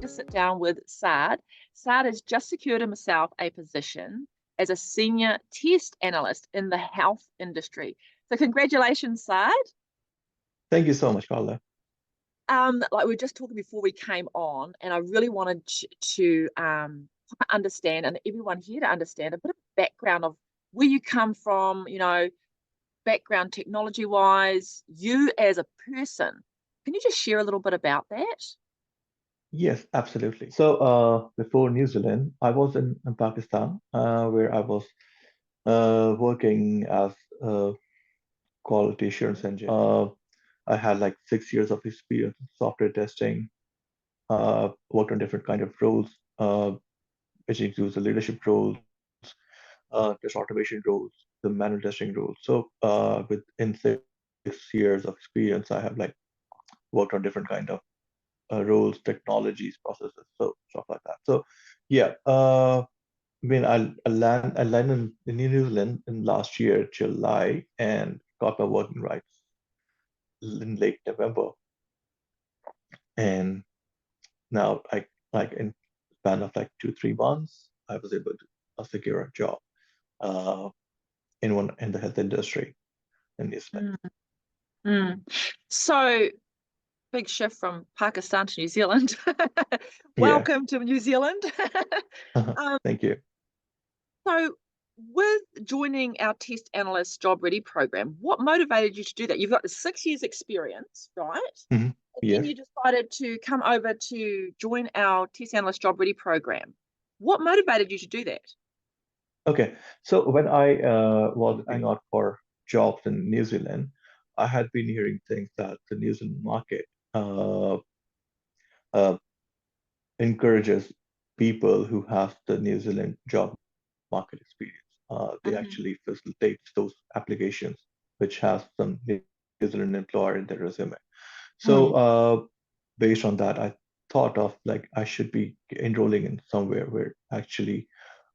sit down with Saad. Saad has just secured himself a position as a Senior Test Analyst in the health industry. So congratulations, Saad. Thank you so much, Carla. Like we were just talking before we came on, and I really wanted to understand, and everyone here to understand a bit of background of where you come from, background technology-wise, you as a person. Can you just share a little bit about that? Yes, absolutely. So before New Zealand, I was in Pakistan, where I was working as a quality assurance engineer. I had like 6 years of experience in software testing, worked on different kind of roles, which includes the leadership roles, test automation roles, the manual testing roles. So within 6 years of experience, I have like worked on different kind of roles, technologies, processes, so stuff like that. So yeah, I landed in New Zealand in last year, July, and got my working rights in late November. And now like in span of like 2-3 months, I was able to secure a job uh, in the health industry in New Zealand. Mm. So big shift from Pakistan to New Zealand. Yeah. Welcome to New Zealand. Thank you. So with joining our Test Analyst Job Ready program, what motivated you to do that? You've got the 6 years experience, right? Mm-hmm. And Yes. then you decided to come over to join our Test Analyst Job Ready program. What motivated you to do that? Okay. So when I was looking out for jobs in New Zealand, I had been hearing things that the New Zealand market uh, uh, encourages people who have the New Zealand job market experience. They actually facilitate those applications which has some New Zealand employer in their resume. So based on that, I thought of like I should be enrolling in somewhere where actually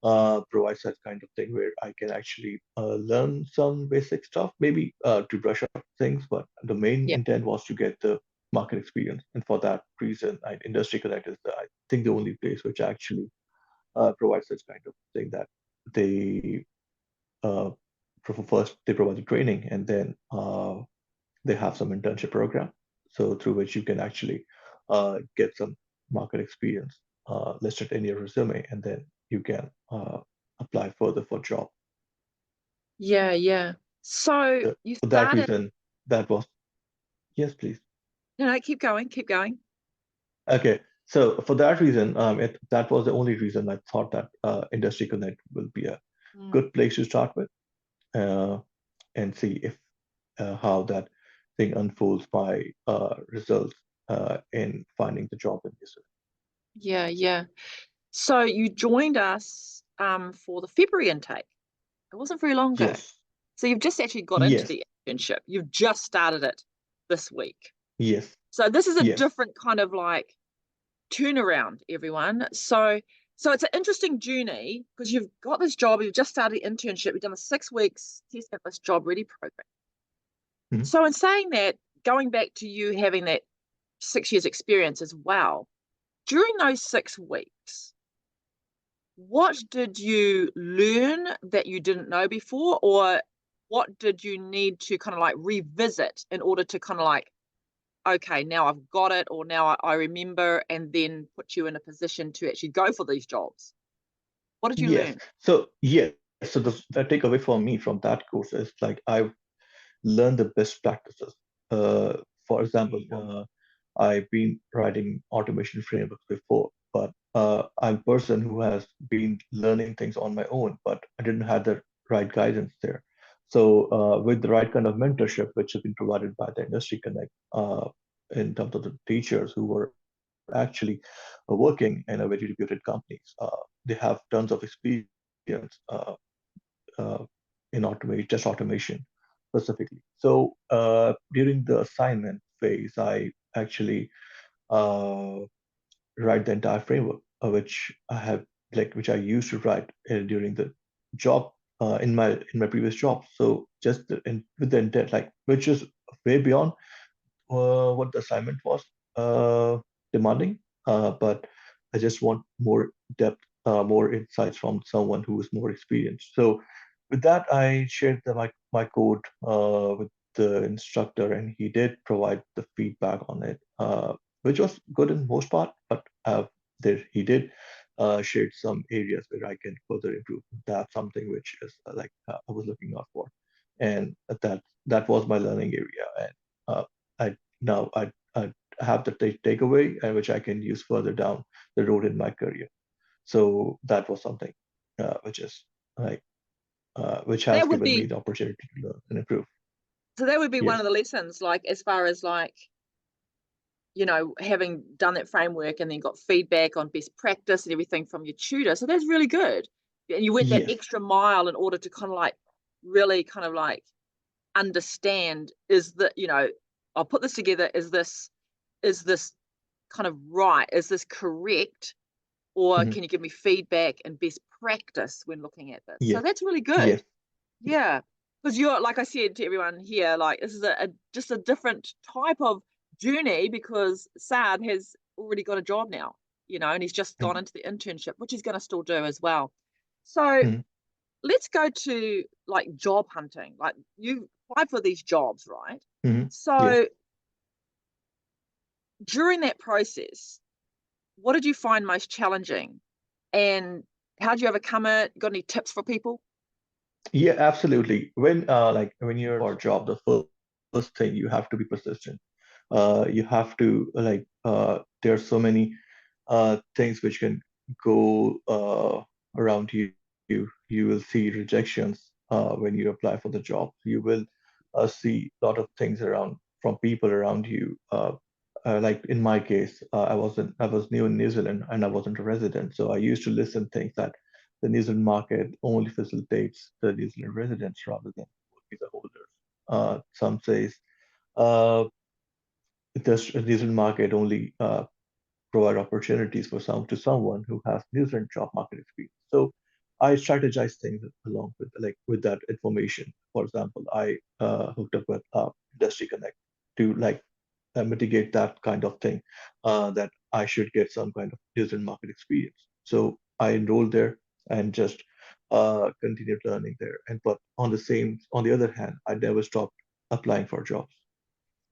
provides that kind of thing where I can actually learn some basic stuff, maybe to brush up things. But the main Yeah. intent was to get the market experience, and for that reason, Industry Connect is I think the only place which actually provides such kind of thing that they first they provide the training, and then they have some internship program, so through which you can actually get some market experience listed in your resume, and then you can apply further for job. Yeah. So So you for that started. reason, that was yes, please. No, keep going. Okay, so for that reason, that was the only reason I thought that Industry Connect will be a good place to start with, and see if how that thing unfolds by results in finding the job in this. Yeah. So you joined us for the February intake. It wasn't very long ago. Yes, So you've just actually got into yes, the internship. You've just started it this week. yes, So this is a yes. different kind of like turnaround, everyone. So it's an interesting journey because you've got this job, you've just started the internship, you've done a 6 weeks Test Analyst Job Ready program. Mhm. So in saying that, going back to you having that 6 years experience as well, during those 6 weeks, what did you learn that you didn't know before, or what did you need to kind of like revisit in order to kind of like, okay, now I've got it, or now I remember, and then put you in a position to actually go for these jobs? What did you Yes. learn? So yes. So the takeaway for me from that course is like I've learned the best practices. For example, I've been writing automation frameworks before, but I'm a person who has been learning things on my own, but I didn't have the right guidance there. So with the right kind of mentorship, which has been provided by the Industry Connect, in terms of the teachers who were actually working in a very reputed companies, they have tons of experience uh, in test automation specifically. So during the assignment phase, I actually uh, write the entire framework, which I have which I used to write during the job in my previous job. So just with the intent, like which is way beyond what the assignment was demanding, but I just want more depth, more insights from someone who is more experienced. So with that, I shared my code with the instructor, and he did provide the feedback on it, which was good in most part, but he did shared some areas where I can further improve. That's something which is I was looking out for, and that was my learning area, and I now I have the takeaway, and which I can use further down the road in my career. So that was something which is like which has That would given me be the opportunity to learn and improve. so that would be one Yes, of the lessons, like as far as like, you know, having done that framework and then got feedback on best practice and everything from your tutor. So that's really good. And you went that yes, extra mile in order to kind of like really kind of like understand, is that, you know, I'll put this together, is this kind of right? Is this correct? Or mhm, can you give me feedback and best practice when looking at this? So yes, that's really good. yes, Yeah. Because you're, like I said to everyone here, like this is just a different type of journey, because Saad has already got a job now, you know, and he's just mhm, gone into the internship, which he's going to still do as well. So mhm, let's go to like job hunting. Like you applied for these jobs, right? mhm, yes. So during that process, what did you find most challenging, and how did you overcome it? Got any tips for people? Yeah, absolutely. When you're for a job, the first thing you have to be persistent. You have to there are so many things which can go around you. You will see rejections when you apply for the job. You will see a lot of things around from people around you. Like in my case, I was new in New Zealand and I wasn't a resident, so I used to listen things that the New Zealand market only facilitates the New Zealand residents rather than visa holders. Some says uh, the New Zealand market only provide opportunities for someone who has New Zealand job market experience. So I strategize things along with that information. For example, I hooked up with Industry Connect to mitigate that kind of thing, that I should get some kind of New Zealand market experience. So I enrolled there and just continued learning there. And but on the other hand, I never stopped applying for jobs.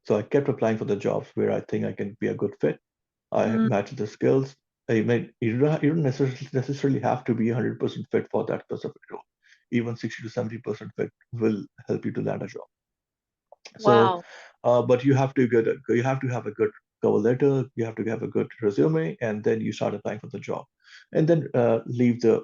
So I kept applying for the jobs where I think I can be a good fit. I Mm, match the skills. You don't necessarily have to be 100% fit for that specific role. Even 60 to 70% fit will help you to land a job. So, wow. but you have to have a good cover letter, you have to have a good resume, and then you start applying for the job, and then leave the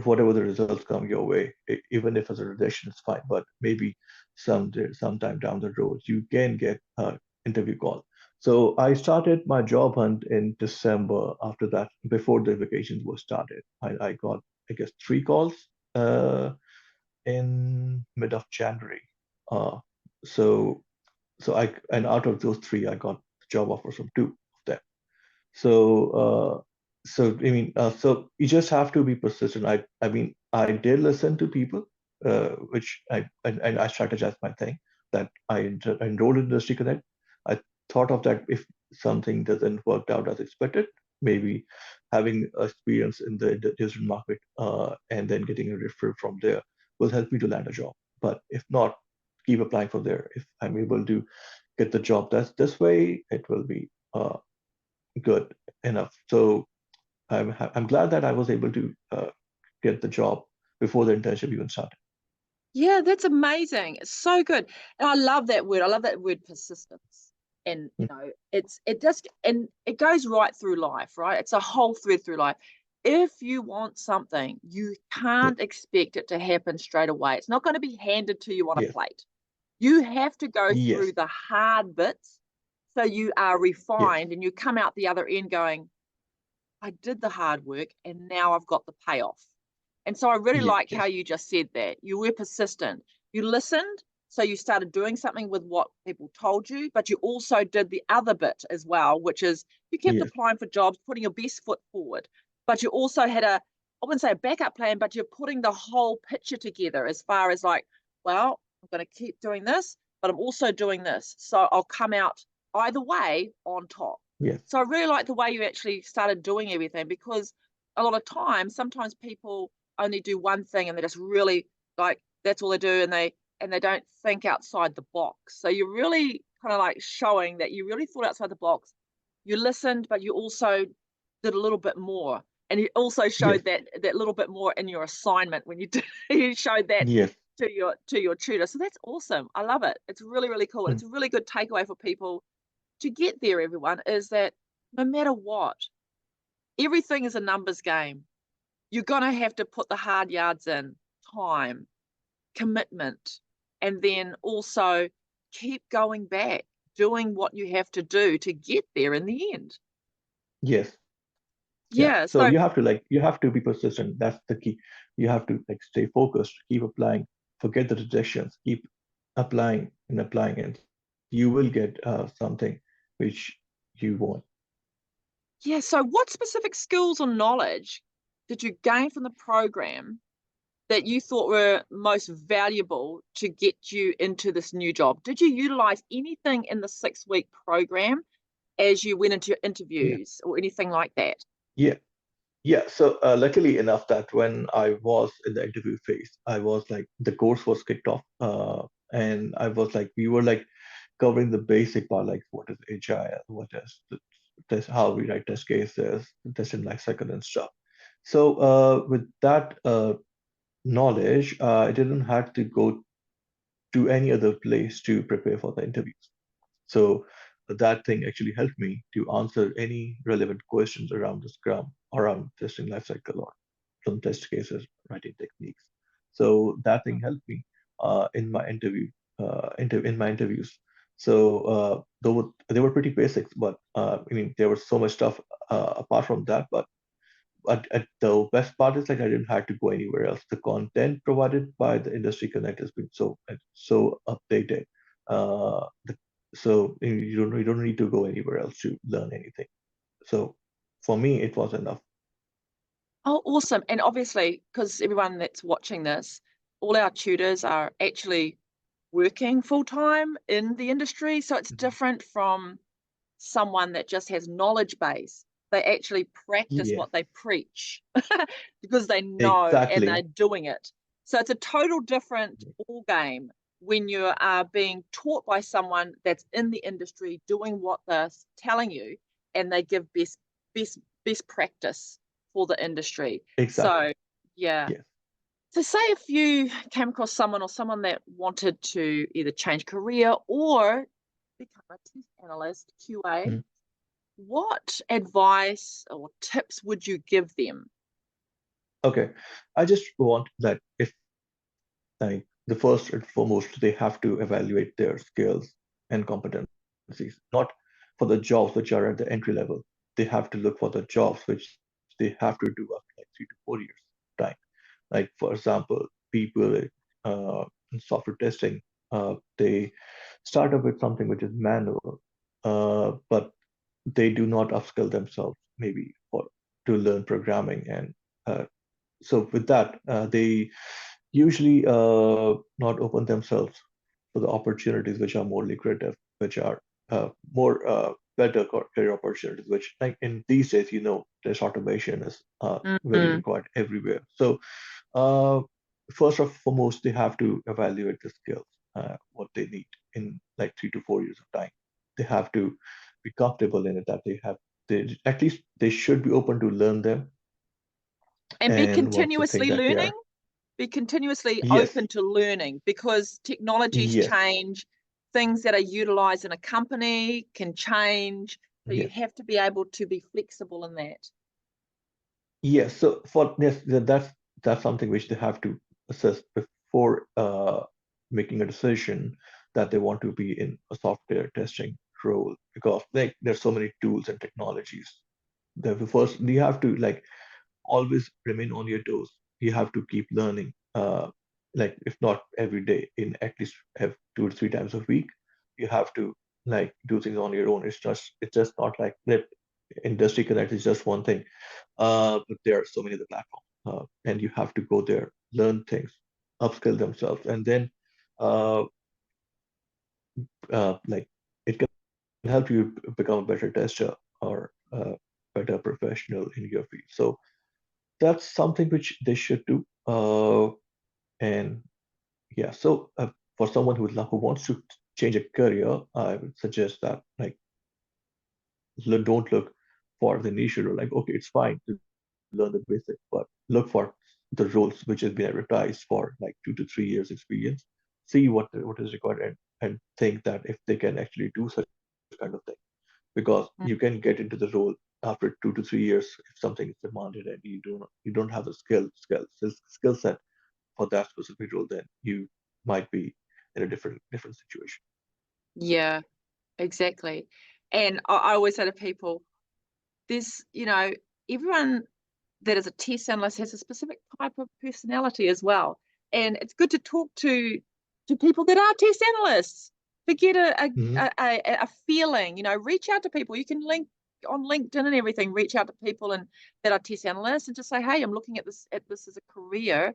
whatever the results come your way. Even if it's a rejection, it's fine. But maybe sometime down the road, you can get an interview call. So I started my job hunt in December. After that, before the vacations was started, I got I guess 3 calls. In mid of January. Uh, so and out of those 3, I got job offers from 2 of them. So so you just have to be persistent. I mean I did listen to people, which I strategized my thing that enrolled in Industry Connect. I thought of that if something doesn't work out as expected, maybe having experience in the digital market and then getting a referral from there will help me to land a job. But if not, keep applying for there. If I'm able to get the job that's this way, it will be good enough. So I'm glad that I was able to get the job before the internship even started. Yeah, that's amazing. It's so good. And I love that word. I love that word persistence. And you Mm, know, it just and it goes right through life, right? It's a whole thread through life. If you want something, you yeah, can't expect it to happen straight away. It's not going to be handed to you on a yes, plate. You have to go yes, through the hard bits so you are yes, refined and you come out the other end going, I did the hard work and now I've got the payoff. And so I really like how yes, you just said that. You were persistent. You listened, so you started doing something with what people told you, but you also did the other bit as well, which is you kept yes, applying for jobs, putting your best foot forward. But you also had I wouldn't say a backup plan, but you're putting the whole picture together as far as like, well, I'm going to keep doing this, but I'm also doing this. So I'll come out either way on top. Yes. So I really like the way you actually started doing everything, because a lot of times, sometimes people only do one thing and they just really like that's all they do, and they don't think outside the box. So you're really kind of like showing that you really thought outside the box. You listened, but you also did a little bit more. And you also Yes. showed that little bit more in your assignment when you did you showed that Yes. to your tutor. So that's awesome. I love it. It's really, really cool. And Mm. it's a really good takeaway for people to get there, everyone, is that no matter what, everything is a numbers game. You're going to have to put the hard yards in, time, commitment, and then also keep going back, doing what you have to do to get there in the end. Yes. Yeah. Yeah. So So, you have to be persistent. That's the key. You have to like stay focused, keep applying, forget the rejections, keep applying, and you will get something which you want. yeah. So, what specific skills or knowledge did you gain from the program that you thought were most valuable to get you into this new job? Did you utilize anything in the 6 week program as you went into your Yeah. interviews or anything like that? Yeah. Yeah. So luckily enough that when I was in the interview phase, I was like the course was kicked off, and I was like we were like covering the basic part, like what is agile, what is the test, how we write test cases, testing life cycle and stuff. So with that knowledge, I didn't have to go to any other place to prepare for the interviews. So that thing actually helped me to answer any relevant questions around the Scrum, around testing lifecycle, or some test cases, writing techniques. So that thing helped me in my in my interviews. So they were pretty basics, but I mean there was so much stuff apart from that. But the best part is like I didn't have to go anywhere else. The content provided by the Industry Connect has been so updated. The, so you don't need to go anywhere else to learn anything. So for me, it was enough. Oh, awesome. And obviously, because everyone that's watching this, all our tutors are actually working full time in the industry. So it's Mhm. different from someone that just has knowledge base. They actually practice Yes, what they preach because they know and they're exactly. doing it. So it's a total different ball game when you are being taught by someone that's in the industry doing what they're telling you, and they give best best practice for the industry. Exactly. So yeah. Yes. So say if you came across someone or someone that wanted to either change career or become a test analyst, QA, Mhm. what advice or tips would you give them? Okay. I just want that if like the first and foremost, they have to evaluate their skills and competencies, not for the jobs which are at the entry level. They have to look for the jobs which they have to do after like 3 to 4 years time. Like for example, people in software testing, they start up with something which is manual, but they do not upskill themselves maybe for to learn programming and so with that, they usually not open themselves for the opportunities which are more lucrative, which are more better career opportunities. Which, like in these days, this automation is very Mm-hmm. required everywhere. So, uh, first and foremost, they have to evaluate the skills, what they need in like 3 to 4 years of time. They have to be comfortable in it. That they at least they should be open to learn them. And And what's the thing that they are? be continuously Yes, open to learning, because technologies yes, change, things that are utilized in a company can change. So you yes, have to be able to be flexible in that. yes. So for yes, that's something which they have to assess before making a decision that they want to be in a software testing role because like there's so many tools and technologies. The first you have to like always remain on your toes. You have to keep learning. Like if not every day, in at least have 2 to 3 times a week, you have to like do things on your own. It's just not like that. Industry Connect is just one thing, but there are so many other platforms, and you have to go there, learn things, upskill themselves, and then uh, like it can help you become a better tester or a better professional in your field. So that's something which they should do. And yeah, so for someone who wants to change a career, I would suggest that like don't look for the niche role. Like, okay, it's fine to learn the basic, but look for the roles which have been advertised for like 2 to 3 years experience. See what is required, and think that if they can actually do such kind of thing, because Mm. you can get into the role after 2 to 3 years if something is demanded and you don't have the skill set for that specific role, then you might be in a different situation. Yeah, exactly. And I always say to people, there's, everyone that is a test analyst has a specific type of personality as well. And it's good to talk to people that are test analysts to get Hmm. a feeling, reach out to people. You can link on LinkedIn and everything, reach out to people and that are test analysts and just say, hey, I'm looking at this as a career.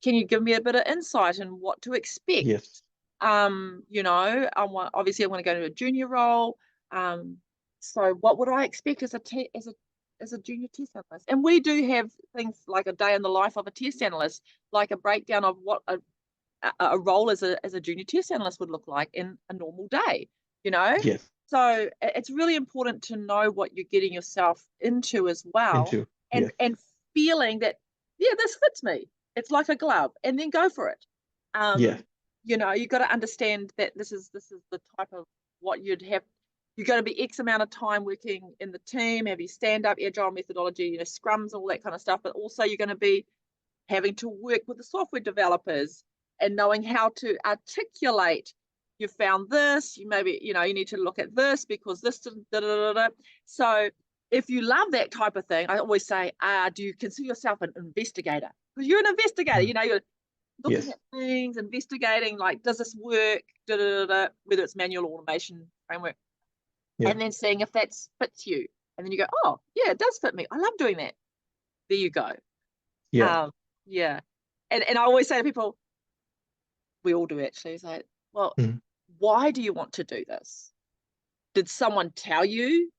Can you give me a bit of insight in what to expect? Yes, Obviously I want to go to a junior role. Um, so what would I expect as a junior test analyst? And we do have things like a day in the life of a test analyst, like a breakdown of what a role as a junior test analyst would look like in a normal day, you know? yes, So it's really important to know what you're getting yourself into as well, into and yes, and feeling that, yeah, this fits me. It's like a glove, and then go for it. yes, You got to understand that this is the type of what you'd have. You're going to be X amount of time working in the team, have you stand up agile methodology, scrums, all that kind of stuff, but also you're going to be having to work with the software developers and knowing how to articulate, you found this, you maybe, you need to look at this because this didn't, da, da, da, da. So if you love that type of thing, I always say, do you consider yourself an investigator? Because you're an investigator, mm, you're looking yes, at things, investigating, like, does this work, da, da, da, da, whether it's manual automation framework, yeah, and then seeing if that fits you. And then you go, oh, yeah, it does fit me. I love doing that. There you go. yeah, Um, yeah. And I always say to people, we all do actually, it's like, well, mm, why do you want to do this? Did someone tell you, mm,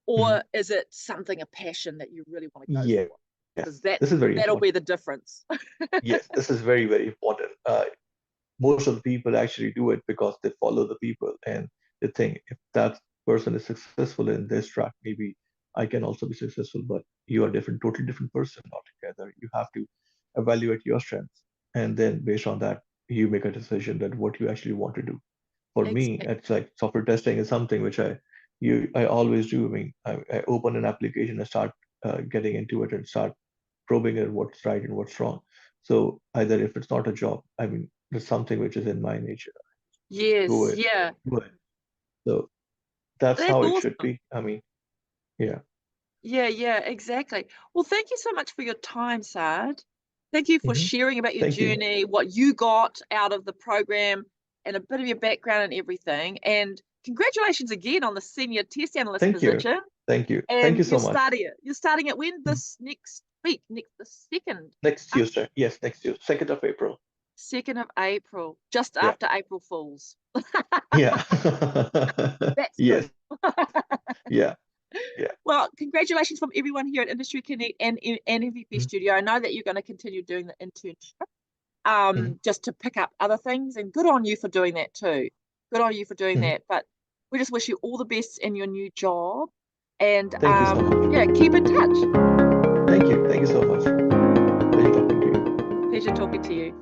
or is it something, a passion that you really want to go yeah, for? yes. Because that This is very that'll important. be the difference. Yes, this is very, very important. Most of the people actually do it because they follow the people and they think if that person is successful in this track, maybe I can also be successful. But you are different, totally different person altogether. You have to evaluate your strengths, and then based on that, you make a decision that what you actually want to do. For me, Exactly. it's like software testing is something which I always do. I mean, I open an application and start getting into it and start probing it what's right and what's wrong. So either if it's not a job, I mean, there's something which is in my nature. Go Yes, ahead, yeah. go ahead. So that's That's how it should awesome. be. I mean, yeah. Yeah, yeah, exactly. Well, thank you so much for your time, Saad. Thank you for Hmm. sharing about your Thank you. journey, what you got out of the program, and a bit of your background and everything. And congratulations again on the senior test analyst Thank you. position. Thank you. Thank And you so much. you're starting it when? Mhm. This next week, the second, Next uh, Tuesday. Yes, next Tuesday, 2nd of April. 2nd of April, just Yeah. after April Fools. Yeah. That's good. Yes. Yeah. Yeah. Well, congratulations from everyone here at Industry Connect and MVP Mhm. Studio. I know that you're going to continue doing the internship, Mhm. just to pick up other things, and good on you for doing that too. Good on you for doing Mhm. that. But we just wish you all the best in your new job, and Thank you so yeah, much. keep in touch. Thank you. Thank you so much. Pleasure talking to you. Pleasure talking to you.